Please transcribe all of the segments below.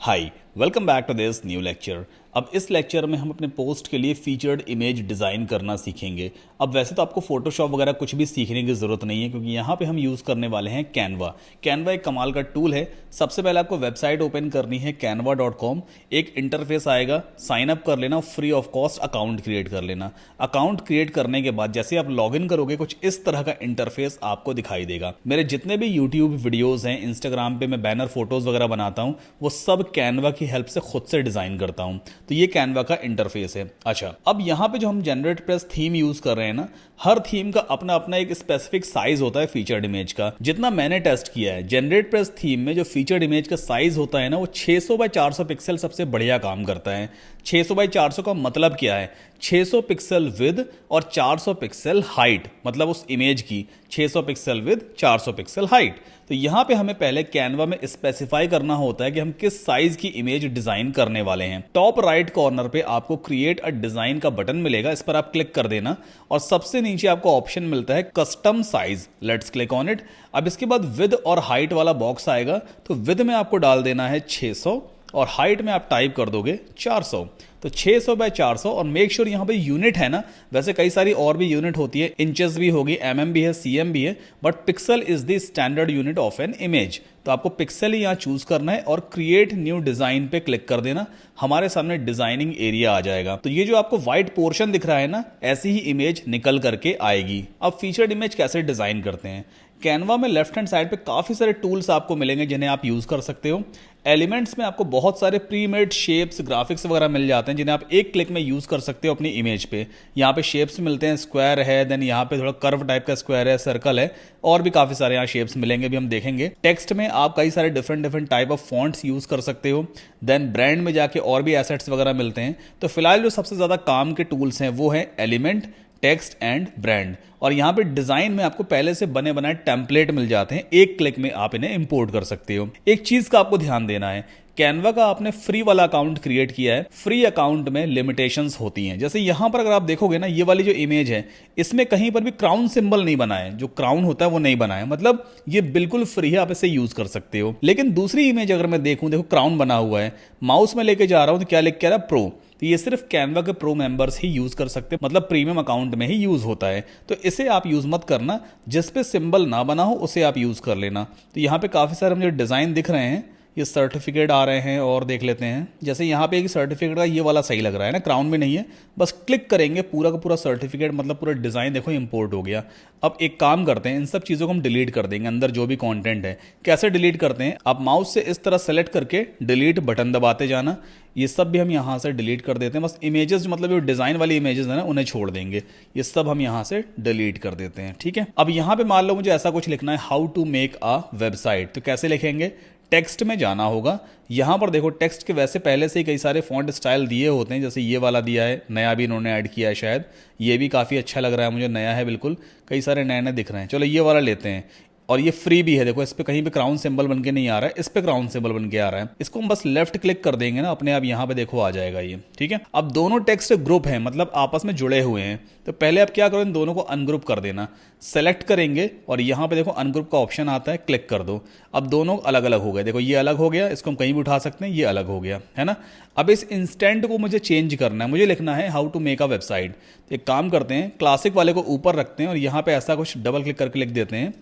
Hi, welcome back to this new lecture. अब इस lecture में हम अपने पोस्ट के लिए फीचर्ड इमेज डिज़ाइन करना सीखेंगे। अब वैसे तो आपको फोटोशॉप वगैरह कुछ भी सीखने की ज़रूरत नहीं है, क्योंकि यहाँ पे हम यूज़ करने वाले हैं कैनवा। कैनवा एक कमाल का टूल है। सबसे पहले आपको वेबसाइट ओपन करनी है canva.com। एक इंटरफेस आएगा, साइन अप कर लेना, free of cost account create कर लेना। अकाउंट क्रिएट करने के बाद जैसे आप लॉगिन करोगे कुछ इस तरह का इंटरफेस आपको दिखाई देगा। मेरे जितने भी यूट्यूब वीडियोज हैं, इंस्टाग्राम पे मैं बैनर फोटोज वगैरह बनाता हूँ, वो सब कैनवा की हेल्प से खुद से डिज़ाइन करता हूँ। तो ये कैनवा का इंटरफेस है। अच्छा, अब यहाँ पे जो हम जनरेट प्रेस थीम यूज कर रहे हैं ना, हर थीम का अपना अपना एक स्पेसिफिक साइज होता है फीचर्ड इमेज का। जितना मैंने टेस्ट किया है, जनरेट प्रेस थीम में जो फीचर्ड इमेज का साइज होता है ना, वो 600 बाय 400 पिक्सल सबसे बढ़िया काम करता है। 600 बाय 400 का मतलब क्या है? 600 पिक्सल विद और 400 पिक्सल हाइट, मतलब उस इमेज की 600 पिक्सल विद 400 पिक्सल हाइट। तो यहाँ पे हमें पहले कैनवा में स्पेसिफाई करना होता है कि हम किस साइज की इमेज डिजाइन करने वाले हैं। टॉप राइट कॉर्नर पे आपको क्रिएट अ डिजाइन का बटन मिलेगा, इस पर आप क्लिक कर देना और सबसे नीचे आपको ऑप्शन मिलता है custom size. Let's click on it. अब इसके बाद विद और हाइट वाला बॉक्स आएगा, तो विद में आपको डाल देना है 600 और हाइट में आप टाइप कर दोगे 400। तो 600 बाय 400 और मेक श्योर यहाँ पे यूनिट है ना। वैसे कई सारी और भी यूनिट होती है, इंचेस भी होगी, mm भी है, cm भी है, but pixel is the standard unit of an image. तो आपको पिक्सल ही यहाँ चूज करना है और क्रिएट न्यू डिजाइन पे क्लिक कर देना। हमारे सामने डिजाइनिंग एरिया आ जाएगा। तो ये जो आपको व्हाइट पोर्शन दिख रहा है ना, ऐसी ही इमेज निकल करके आएगी। अब फीचर्ड इमेज कैसे डिजाइन करते हैं? कैनवा में लेफ्ट हैंड साइड पे काफ़ी सारे टूल्स आपको मिलेंगे जिन्हें आप यूज़ कर सकते हो। एलिमेंट्स में आपको बहुत सारे प्री मेड शेप्स, ग्राफिक्स वगैरह मिल जाते हैं जिन्हें आप एक क्लिक में यूज़ कर सकते हो अपनी इमेज पे। यहाँ पे शेप्स मिलते हैं, स्क्वायर है, देन यहाँ पे थोड़ा कर्व टाइप का स्क्वायर है, सर्कल है, और भी काफ़ी सारे यहाँ शेप्स मिलेंगे, भी हम देखेंगे। टेक्स्ट में आप कई सारे different type of fonts use कर सकते हो। देन ब्रांड में जाके और भी एसेट्स वगैरह मिलते हैं। तो फिलहाल जो सबसे ज़्यादा काम के टूल्स हैं वो है एलिमेंट, टेक्स्ट एंड ब्रांड। और यहाँ पे डिजाइन में आपको पहले से बने बनाए टेम्पलेट मिल जाते हैं, एक क्लिक में आप इन्हें इंपोर्ट कर सकते हो। एक चीज का आपको ध्यान देना है, कैनवा का आपने फ्री वाला अकाउंट क्रिएट किया है, फ्री अकाउंट में लिमिटेशंस होती हैं। जैसे यहाँ पर अगर आप देखोगे ना, ये वाली जो इमेज है, इसमें कहीं पर भी क्राउन सिंबल नहीं बना है, जो क्राउन होता है वो नहीं बना है, मतलब ये बिल्कुल फ्री है, आप इसे यूज कर सकते हो। लेकिन दूसरी इमेज अगर मैं देखूं, देखो क्राउन बना हुआ है, माउस में लेके जा रहा हूं तो क्या लिख के आ रहा है? प्रो। तो ये सिर्फ कैनवा के प्रो मेंबर्स ही यूज कर सकते हैं, मतलब प्रीमियम अकाउंट में ही यूज होता है। तो इसे आप यूज मत करना, जिस पे सिंबल ना बना हो उसे आप यूज कर लेना। तो यहाँ पे काफी सारे मुझे डिजाइन दिख रहे हैं, ये सर्टिफिकेट आ रहे हैं, और देख लेते हैं। जैसे यहाँ पे एक सर्टिफिकेट का ये वाला सही लग रहा है ना, क्राउन में नहीं है। बस क्लिक करेंगे, पूरा का पूरा सर्टिफिकेट, मतलब पूरा डिज़ाइन देखो इंपोर्ट हो गया। अब एक काम करते हैं, इन सब चीज़ों को हम डिलीट कर देंगे, अंदर जो भी कंटेंट है। कैसे डिलीट करते हैं? आप माउस से इस तरह सेलेक्ट करके डिलीट बटन दबाते जाना। ये सब भी हम यहाँ से डिलीट कर देते हैं। बस इमेजेस, मतलब जो डिज़ाइन वाली इमेजेस है ना, उन्हें छोड़ देंगे। ये सब हम यहाँ से डिलीट कर देते हैं, ठीक है। अब यहाँ पे मान लो मुझे ऐसा कुछ लिखना है, how to make a website. तो कैसे लिखेंगे? टेक्स्ट में जाना होगा। यहाँ पर देखो टेक्स्ट के वैसे पहले से ही कई सारे फॉन्ट स्टाइल दिए होते हैं, जैसे ये वाला दिया है, नया भी इन्होंने ऐड किया है शायद। ये भी काफ़ी अच्छा लग रहा है मुझे, नया है बिल्कुल, कई सारे नए नए दिख रहे हैं। चलो ये वाला लेते हैं, और ये फ्री भी है। देखो इस पे कहीं पे क्राउन सिंबल बन के नहीं आ रहा है, इस पे क्राउन सिंबल बन के आ रहा है। इसको हम बस लेफ्ट क्लिक कर देंगे ना, अपने आप यहाँ पे देखो आ जाएगा ये, ठीक है। अब दोनों टेक्स्ट ग्रुप हैं, मतलब आपस में जुड़े हुए हैं। तो पहले आप क्या करो, इन दोनों को अनग्रुप कर देना। सेलेक्ट करेंगे और यहाँ पे देखो अनग्रुप का ऑप्शन आता है, क्लिक कर दो। अब दोनों अलग अलग हो गए, देखो ये अलग हो गया, इसको हम कहीं भी उठा सकते हैं, ये अलग हो गया, है ना। अब इस इंस्टेंट को मुझे चेंज करना है, मुझे लिखना है how to make a website. तो एक काम करते हैं, क्लासिक वाले को ऊपर रखते हैं और यहाँ पे ऐसा कुछ डबल क्लिक करके लिख देते हैं,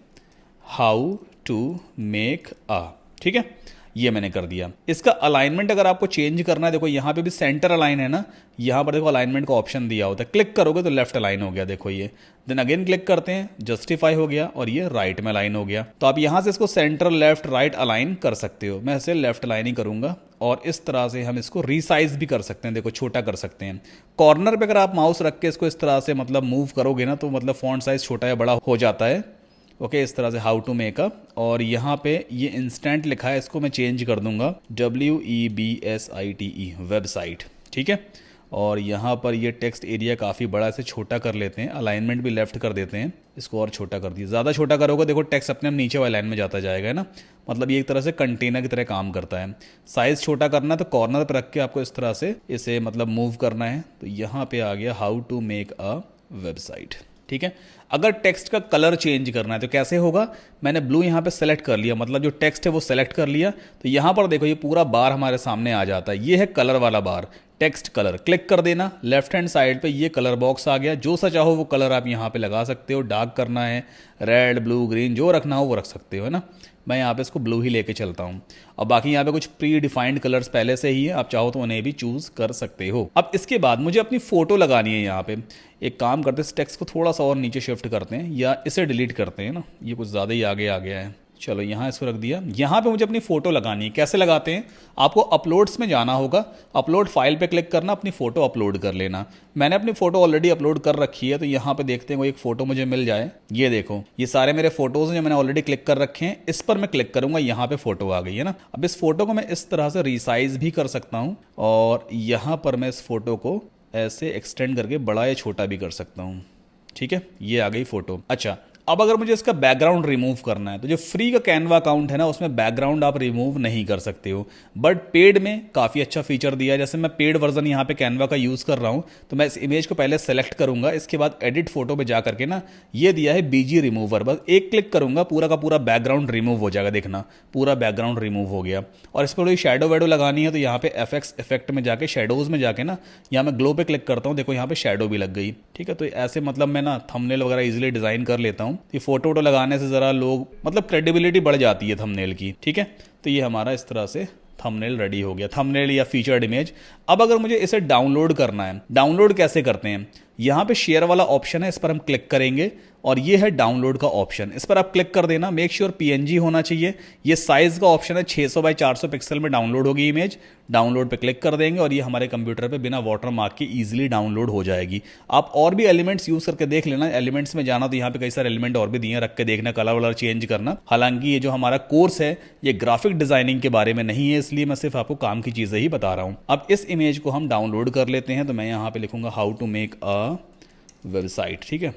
हाउ टू मेक अ, ठीक है। ये मैंने कर दिया। इसका अलाइनमेंट अगर आपको चेंज करना है, देखो यहाँ पे भी सेंटर अलाइन है ना, यहाँ पर देखो अलाइनमेंट का ऑप्शन दिया होता है, क्लिक करोगे तो लेफ्ट अलाइन हो गया, देखो ये। देन अगेन क्लिक करते हैं, जस्टिफाई हो गया और ये राइट में अलाइन हो गया। तो आप यहाँ से इसको सेंटर, लेफ्ट, राइट अलाइन कर सकते हो। मैं इसे लेफ्ट अलाइन ही करूंगा और इस तरह से हम इसको रीसाइज भी कर सकते हैं, देखो छोटा कर सकते हैं। कॉर्नर पे अगर आप माउस रख के इसको इस तरह से मतलब मूव करोगे ना, तो मतलब फॉन्ट साइज छोटा या बड़ा हो जाता है। ओके, इस तरह से हाउ टू मेकअप। और यहाँ पे ये इंस्टेंट लिखा है, इसको मैं चेंज कर दूंगा WEBSITE, वेबसाइट, ठीक है। और यहाँ पर ये टेक्स्ट एरिया काफ़ी बड़ा, इसे छोटा कर लेते हैं, अलाइनमेंट भी लेफ्ट कर देते हैं, इसको और छोटा कर दिया। ज़्यादा छोटा करोगे देखो टेक्स्ट अपने आप नीचे वाले लाइन में जाता जाएगा, है ना। मतलब ये एक तरह से कंटेनर की तरह काम करता है। साइज़ छोटा करना है तो कॉर्नर पर रख के आपको इस तरह से इसे मतलब मूव करना है। तो यहाँ पे आ गया how to make a website. ठीक है। अगर टेक्स्ट का कलर चेंज करना है तो कैसे होगा, मैंने ब्लू यहाँ पे सेलेक्ट कर लिया, मतलब जो टेक्स्ट है वो सेलेक्ट कर लिया, तो यहाँ पर देखो ये पूरा बार हमारे सामने आ जाता है। ये है कलर वाला बार, टेक्स्ट कलर, क्लिक कर देना, लेफ्ट हैंड साइड पे ये कलर बॉक्स आ गया। जो सा चाहो वो कलर आप यहाँ पे लगा सकते हो, डार्क करना है, रेड, ब्लू, ग्रीन, जो रखना हो वो रख सकते हो, है ना। मैं यहाँ पे इसको ब्लू ही लेके चलता हूँ। अब बाकी यहाँ पे कुछ प्री डिफाइंड कलर्स पहले से ही है, आप चाहो तो उन्हें भी चूज कर सकते हो। अब इसके बाद मुझे अपनी फोटो लगानी है। यहाँ पे एक काम करते हैं, इस टेक्स्ट को थोड़ा सा और नीचे शिफ्ट करते हैं या इसे डिलीट करते हैं ना, ये कुछ ज़्यादा ही आगे आ गया है। चलो यहाँ इसको रख दिया। यहाँ पे मुझे अपनी फोटो लगानी है। कैसे लगाते हैं, आपको अपलोड्स में जाना होगा, अपलोड फाइल पे क्लिक करना, अपनी फोटो अपलोड कर लेना। मैंने अपनी फोटो ऑलरेडी अपलोड कर रखी है, तो यहाँ पे देखते हैं कोई एक फोटो मुझे मिल जाए। ये देखो, ये सारे मेरे फोटोज हैं जो मैंने ऑलरेडी क्लिक कर रखे हैं। इस पर मैं क्लिक करूंगा, यहाँ पे फोटो आ गई है ना। अब इस फोटो को मैं इस तरह से रिसाइज भी कर सकता हूँ, और यहाँ पर मैं इस फोटो को ऐसे एक्सटेंड करके बड़ा या छोटा भी कर सकता हूँ। ठीक है, ये आ गई फोटो। अच्छा, अब अगर मुझे इसका बैकग्राउंड रिमूव करना है, तो जो फ्री का कैनवा अकाउंट है ना, उसमें बैकग्राउंड आप रिमूव नहीं कर सकते हो, बट पेड में काफ़ी अच्छा फीचर दिया है। जैसे मैं पेड वर्जन यहाँ पे कैनवा का यूज़ कर रहा हूँ, तो मैं इस इमेज को पहले सेलेक्ट करूंगा, इसके बाद एडिट फोटो पे जा करके ना ये दिया है बीजी रिमूवर, बस एक क्लिक करूंगा, पूरा का पूरा बैकग्राउंड रिमूव हो जाएगा। देखना, पूरा बैकग्राउंड रिमूव हो गया। और इस पर कोई शेडो वेडो लगानी है तो यहाँ पे एफएक्स इफेक्ट में जाके, शेडोज में जाके ना, यहाँ मैं ग्लो पे क्लिक करता हूँ, देखो यहाँ पे शेडो भी लग गई। ठीक है, तो ऐसे मतलब मैं ना थंबनेल वगैरह इजीली डिजाइन कर लेता हूँ। ये फोटो वोटो लगाने से ज़रा लोग, मतलब क्रेडिबिलिटी बढ़ जाती है थंबनेल की। ठीक है, तो ये हमारा इस तरह से थंबनेल रेडी हो गया, थंबनेल या फीचर्ड इमेज। अब अगर मुझे इसे डाउनलोड करना है, डाउनलोड कैसे करते हैं, यहाँ पे शेयर वाला ऑप्शन है, इस पर हम क्लिक करेंगे और ये है डाउनलोड का ऑप्शन, इस पर आप क्लिक कर देना। मेक श्योर पीएनजी होना चाहिए। ये साइज का ऑप्शन है, 600 बाई 400 पिक्सल में डाउनलोड होगी इमेज। डाउनलोड पे क्लिक कर देंगे और ये हमारे कंप्यूटर पे बिना वाटर मार्क के इजीली डाउनलोड हो जाएगी। आप और भी एलिमेंट्स यूज करके देख लेना, एलिमेंट्स में जाना तो यहाँ पे कई सारे एलिमेंट और भी दिए, रख के देखना, कलर वलर चेंज करना। हालांकि ये जो हमारा कोर्स है ये ग्राफिक डिजाइनिंग के बारे में नहीं है, इसलिए मैं सिर्फ आपको काम की चीजें ही बता रहा हूँ। अब इस इमेज को हम डाउनलोड कर लेते हैं, तो मैं यहाँ पे लिखूंगा how to make a website. ठीक है,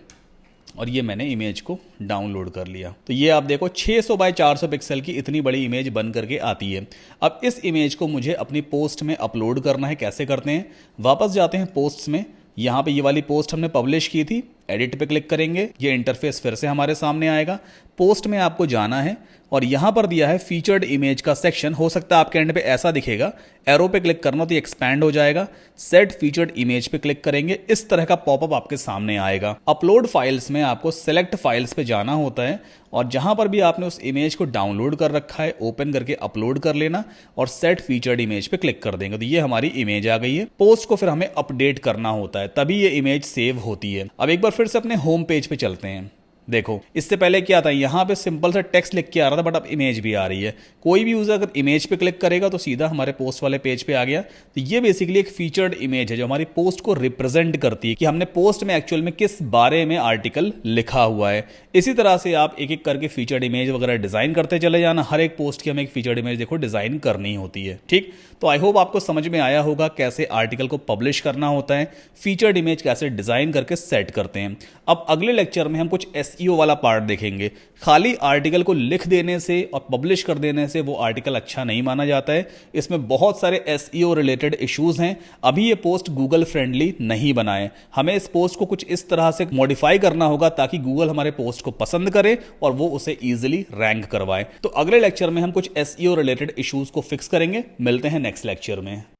और ये मैंने इमेज को डाउनलोड कर लिया। तो ये आप देखो 600 बाय 400 पिक्सल की इतनी बड़ी इमेज बन करके आती है। अब इस इमेज को मुझे अपनी पोस्ट में अपलोड करना है। कैसे करते हैं, वापस जाते हैं पोस्ट्स में, यहाँ पे ये वाली पोस्ट हमने पब्लिश की थी, एडिट पे क्लिक करेंगे, ये इंटरफेस फिर से हमारे सामने आएगा। पोस्ट में आपको जाना है और यहाँ पर दिया है फीचर्ड इमेज का सेक्शन। हो सकता है आपके एंड पे ऐसा दिखेगा, एरो पे क्लिक करना तो ये एक्सपैंड हो जाएगा। सेट फीचर्ड इमेज पे क्लिक करेंगे, इस तरह का पॉपअप आपके सामने आएगा। अपलोड फाइल्स में आपको सेलेक्ट फाइल्स पे जाना होता है और जहां पर भी आपने उस इमेज को डाउनलोड कर रखा है, ओपन करके अपलोड कर लेना और सेट फीचर्ड इमेज पे क्लिक कर देंगे, तो ये हमारी इमेज आ गई है। पोस्ट को फिर हमें अपडेट करना होता है, तभी ये इमेज सेव होती है। अब एक बार फिर से अपने होम पेज पे चलते हैं। देखो, इससे पहले क्या था, यहाँ पे सिंपल सा टेक्स्ट लिख के आ रहा था, बट अब इमेज भी आ रही है। कोई भी यूजर अगर इमेज पे क्लिक करेगा तो सीधा हमारे पोस्ट वाले पेज पे आ गया। तो ये बेसिकली एक फीचर्ड इमेज है जो हमारी पोस्ट को रिप्रेजेंट करती है कि हमने पोस्ट में एक्चुअल में किस बारे में आर्टिकल लिखा हुआ है। इसी तरह से आप एक एक करके फीचर्ड इमेज वगैरह डिजाइन करते चले जाना। हर एक पोस्ट की हमें एक फीचर्ड इमेज देखो डिजाइन करनी होती है। ठीक, तो आई होप आपको समझ में आया होगा कैसे आर्टिकल को पब्लिश करना होता है, फीचर्ड इमेज कैसे डिजाइन करके सेट करते हैं। अब अगले लेक्चर में हम कुछ एसईओ वाला पार्ट देखेंगे। खाली आर्टिकल को लिख देने से और पब्लिश कर देने से वो आर्टिकल अच्छा नहीं माना जाता है। इसमें बहुत सारे एसईओ रिलेटेड इश्यूज हैं। अभी ये पोस्ट गूगल फ्रेंडली नहीं बनाए, हमें इस पोस्ट को कुछ इस तरह से मॉडिफाई करना होगा ताकि गूगल हमारे पोस्ट को पसंद करे और वो उसे इजीली रैंक करवाए। तो अगले लेक्चर में हम कुछ एसईओ रिलेटेड इश्यूज को फिक्स करेंगे। मिलते हैं नेक्स्ट लेक्चर में।